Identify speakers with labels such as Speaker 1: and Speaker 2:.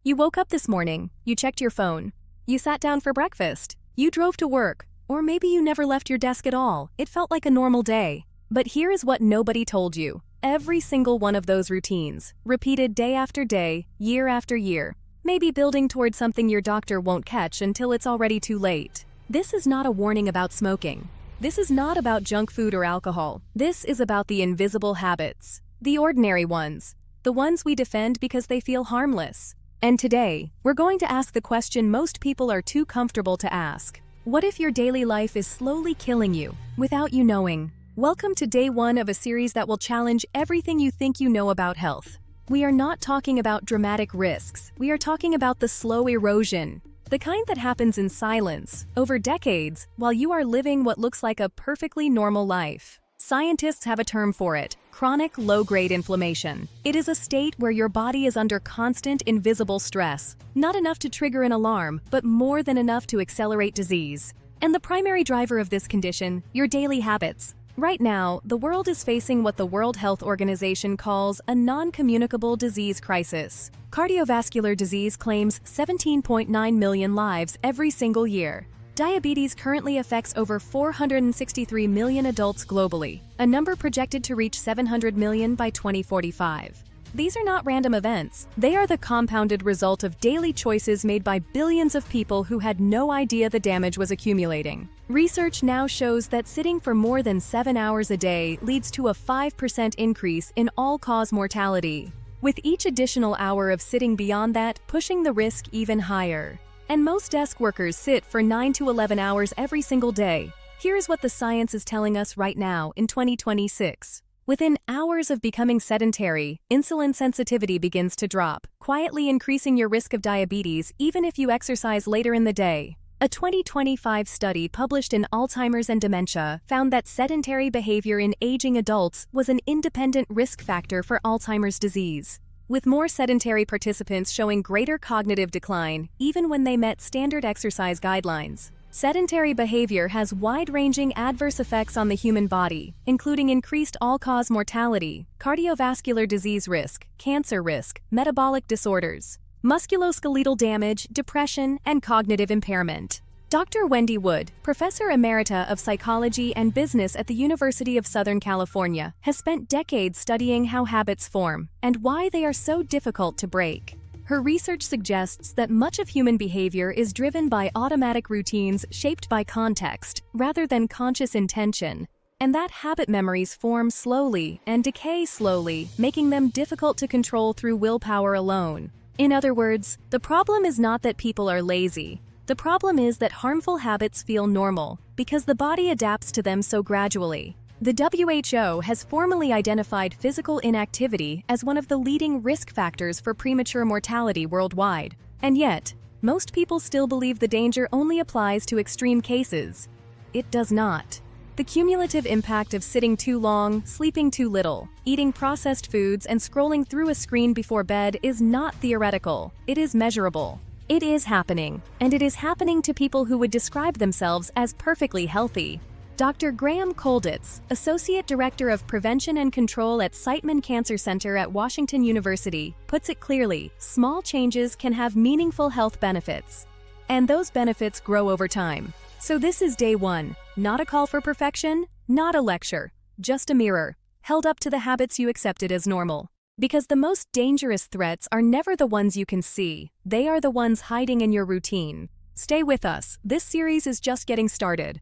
Speaker 1: You woke up this morning, you checked your phone, you sat down for breakfast, you drove to work, or maybe you never left your desk at all. It felt like a normal day. But here is what nobody told you. Every single one of those routines, repeated day after day, year after year, may be building towards something your doctor won't catch until it's already too late. This is not a warning about smoking. This is not about junk food or alcohol. This is about the invisible habits. The ordinary ones. The ones we defend because they feel harmless. And today, we're going to ask the question most people are too comfortable to ask. What if your daily life is slowly killing you, without you knowing? Welcome to day one of a series that will challenge everything you think you know about health. We are not talking about dramatic risks. We are talking about the slow erosion. The kind that happens in silence, over decades, while you are living what looks like a perfectly normal life. Scientists have a term for it: chronic low-grade inflammation. It is a state where your body is under constant, invisible stress. Not enough to trigger an alarm, but more than enough to accelerate disease. And the primary driver of this condition, your daily habits. Right now, the world is facing what the World Health Organization calls a non-communicable disease crisis. Cardiovascular disease claims 17.9 million lives every single year. Diabetes currently affects over 463 million adults globally, a number projected to reach 700 million by 2045. These are not random events. They are the compounded result of daily choices made by billions of people who had no idea the damage was accumulating. Research now shows that sitting for more than 7 hours a day leads to a 5% increase in all-cause mortality, with each additional hour of sitting beyond that pushing the risk even higher. And most desk workers sit for 9 to 11 hours every single day. Here is what the science is telling us right now in 2026. Within hours of becoming sedentary, insulin sensitivity begins to drop, quietly increasing your risk of diabetes even if you exercise later in the day. A 2025 study published in Alzheimer's and Dementia found that sedentary behavior in aging adults was an independent risk factor for Alzheimer's disease, with more sedentary participants showing greater cognitive decline even when they met standard exercise guidelines. Sedentary behavior has wide-ranging adverse effects on the human body, including increased all-cause mortality, cardiovascular disease risk, cancer risk, metabolic disorders, musculoskeletal damage, depression, and cognitive impairment. Dr. Wendy Wood, Professor Emerita of Psychology and Business at the University of Southern California, has spent decades studying how habits form and why they are so difficult to break. Her research suggests that much of human behavior is driven by automatic routines shaped by context, rather than conscious intention, and that habit memories form slowly and decay slowly, making them difficult to control through willpower alone. In other words, the problem is not that people are lazy. The problem is that harmful habits feel normal, because the body adapts to them so gradually. The WHO has formally identified physical inactivity as one of the leading risk factors for premature mortality worldwide. And yet, most people still believe the danger only applies to extreme cases. It does not. The cumulative impact of sitting too long, sleeping too little, eating processed foods, and scrolling through a screen before bed is not theoretical. It is measurable. It is happening, and it is happening to people who would describe themselves as perfectly healthy. Dr. Graham Kolditz, Associate Director of Prevention and Control at Siteman Cancer Center at Washington University, puts it clearly: small changes can have meaningful health benefits. And those benefits grow over time. So this is day one, not a call for perfection, not a lecture, just a mirror, held up to the habits you accepted as normal. Because the most dangerous threats are never the ones you can see, they are the ones hiding in your routine. Stay with us, this series is just getting started.